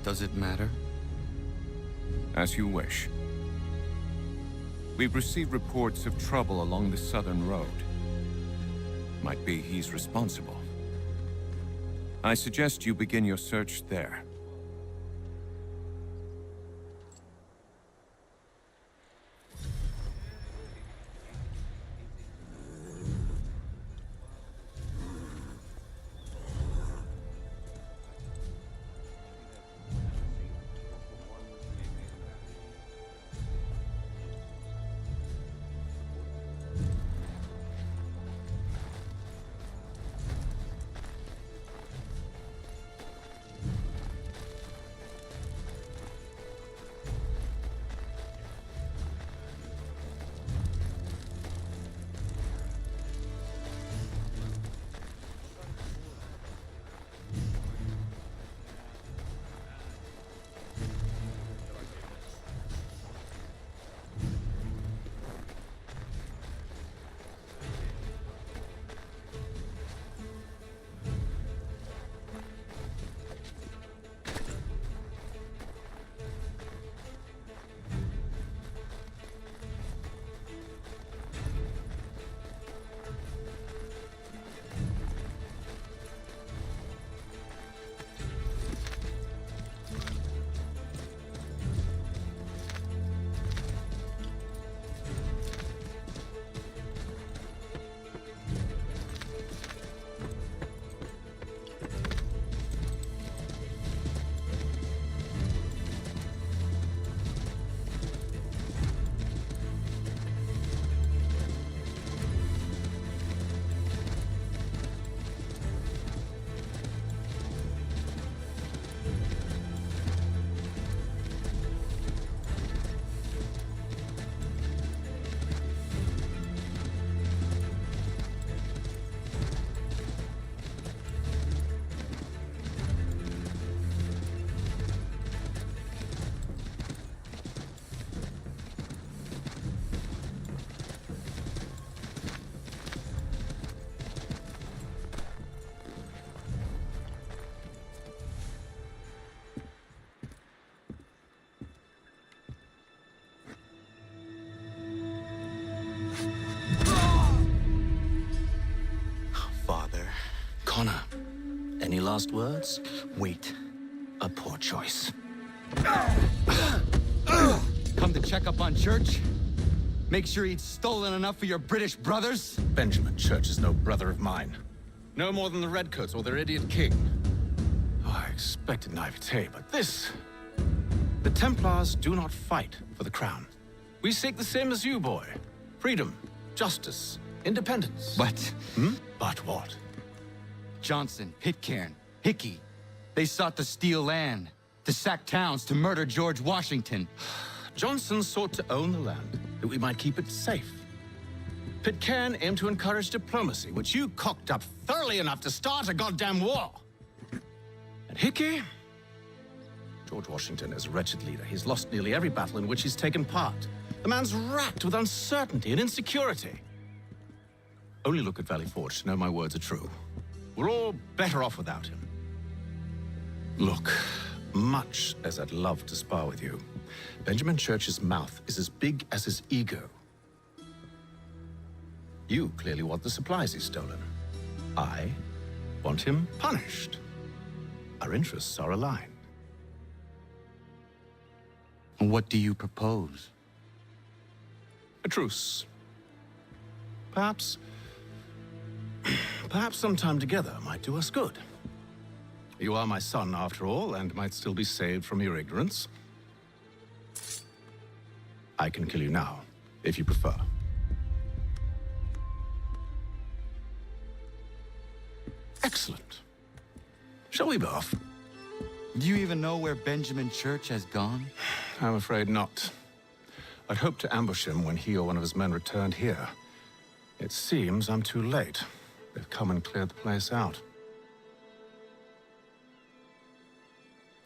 Does it matter? As you wish. We've received reports of trouble along the southern road. Might be he's responsible. I suggest you begin your search there. last words? Wait. A poor choice. Come to check up on Church? Make sure he'd stolen enough for your British brothers? Benjamin Church is no brother of mine. No more than the Redcoats or their idiot king. Oh, I expected naivete, but this... The Templars do not fight for the crown. We seek the same as you, boy. Freedom, justice, independence. But... But what? Johnson, Pitcairn, Hickey. They sought to steal land, to sack towns, to murder George Washington. Johnson sought to own the land, that we might keep it safe. Pitcairn aimed to encourage diplomacy, which you cocked up thoroughly enough to start a goddamn war. And Hickey? George Washington is a wretched leader. He's lost nearly every battle in which he's taken part. The man's racked with uncertainty and insecurity. Only look at Valley Forge to know my words are true. We're all better off without him. Look, much as I'd love to spar with you, Benjamin Church's mouth is as big as his ego. You clearly want the supplies he's stolen. I want him punished. Our interests are aligned. What do you propose? A truce. Perhaps some time together might do us good. You are my son, after all, and might still be saved from your ignorance. I can kill you now, if you prefer. Excellent. Shall we be off? Do you even know where Benjamin Church has gone? I'm afraid not. I'd hoped to ambush him when he or one of his men returned here. It seems I'm too late. They've come and cleared the place out.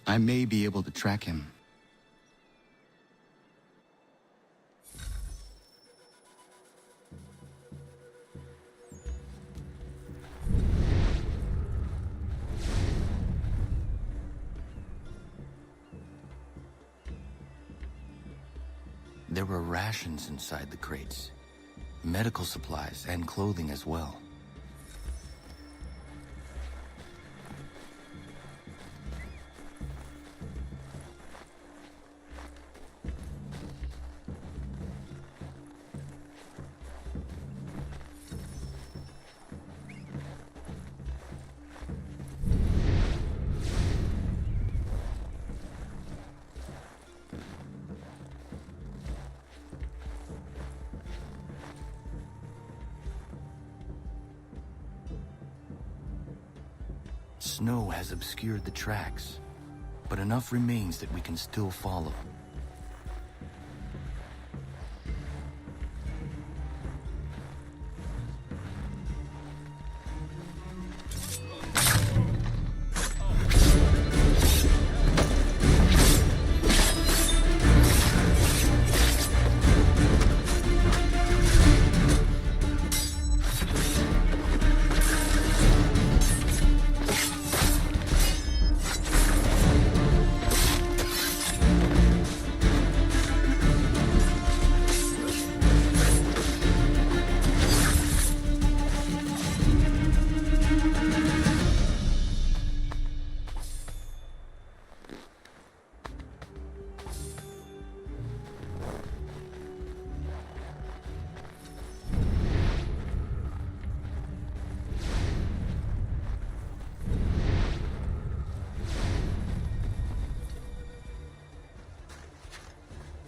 I may be able to track him. There were rations inside the crates. Medical supplies and clothing as well. Snow has obscured the tracks, but enough remains that we can still follow.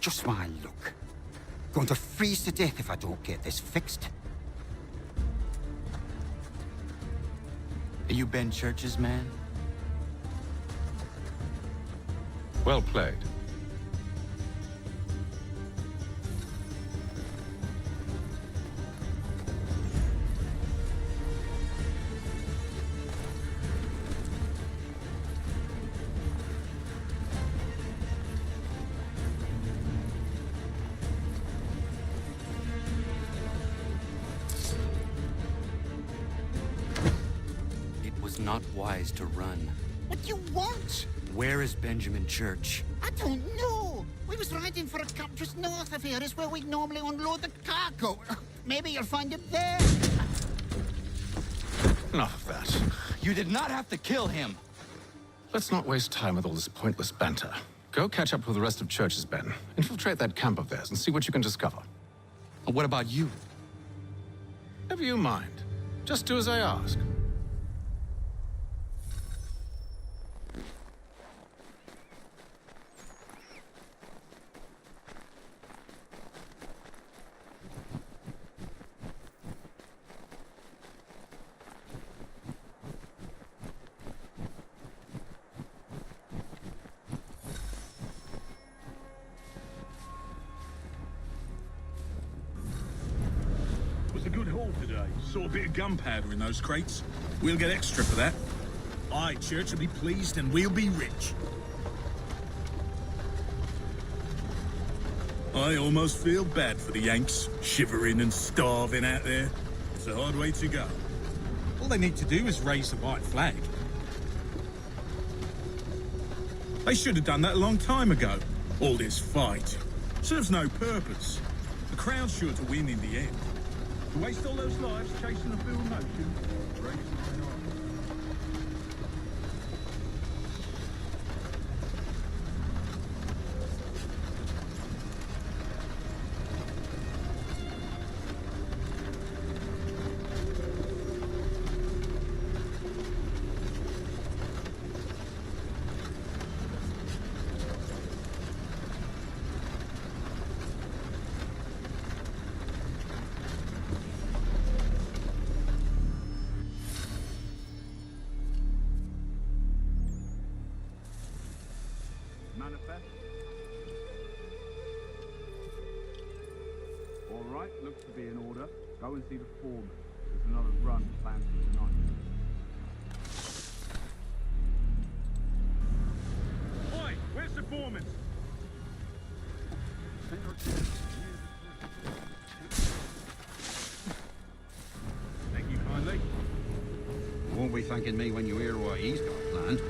Just my luck. Going to freeze to death if I don't get this fixed. Are you Ben Church's man? Well played. Not wise to run. What do you want? Where is Benjamin Church? I don't know. We was riding for a camp just north of here. Is where we normally unload the cargo. Maybe you'll find him there. Enough of that. You did not have to kill him. Let's not waste time with all this pointless banter. Go catch up with the rest of Church's men. Infiltrate that camp of theirs and see what you can discover. And what about you? Never you mind. Just do as I ask. Was a good haul today. Saw a bit of gunpowder in those crates. We'll get extra for that. Aye, Church will be pleased and we'll be rich. I almost feel bad for the Yanks, shivering and starving out there. It's a hard way to go. All they need to do is raise the white flag. They should have done that a long time ago. All this fight serves no purpose. The Crown's sure to win in the end. To waste all those lives chasing a field notion, brave as they are. Manifest. All right, looks to be in order. Go and see the foreman. There's another run planned for tonight. Oi, where's the foreman? Thank you kindly. You won't be thanking me when you hear what he's got planned.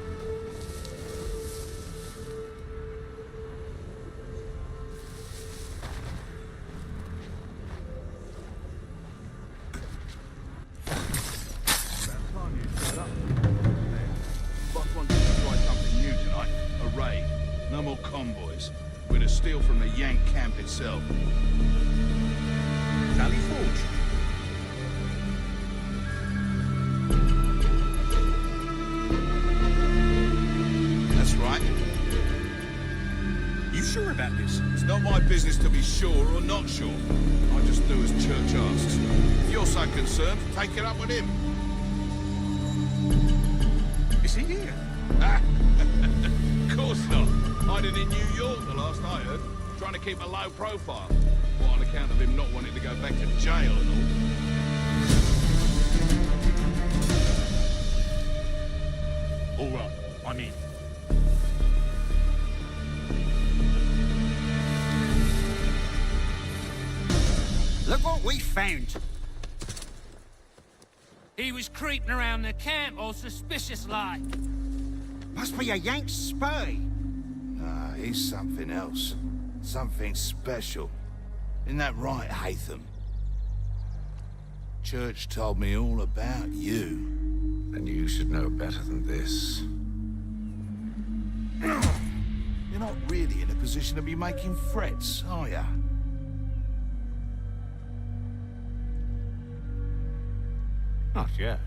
No more convoys. We're to steal from the Yank camp itself. Valley Forge. That's right. You sure about this? It's not my business to be sure or not sure. I just do as Church asks. If you're so concerned, take it up with him. Is he here? Of course not. Hiding in New York, the last I heard. Trying to keep a low profile. What, on account of him not wanting to go back to jail and all. All right, I'm in. Look what we found. He was creeping around the camp all suspicious-like. Must be a Yank spy. Nah, he's something else. Something special. Isn't that right, Hatham? Church told me all about you. Then you should know better than this. You're not really in a position to be making threats, are ya? Not yet.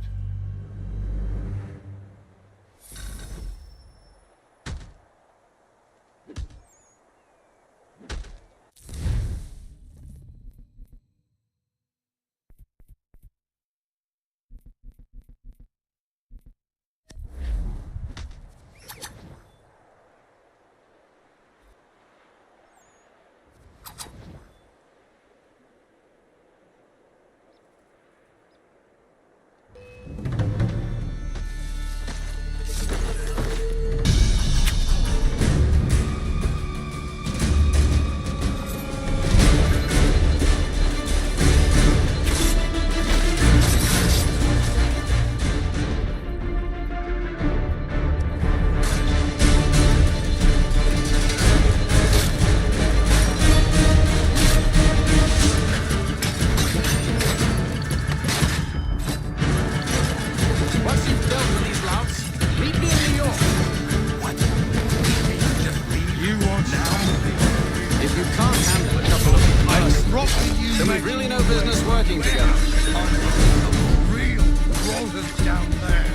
If you can't handle a couple of then we've really no business working together. Real roses down there.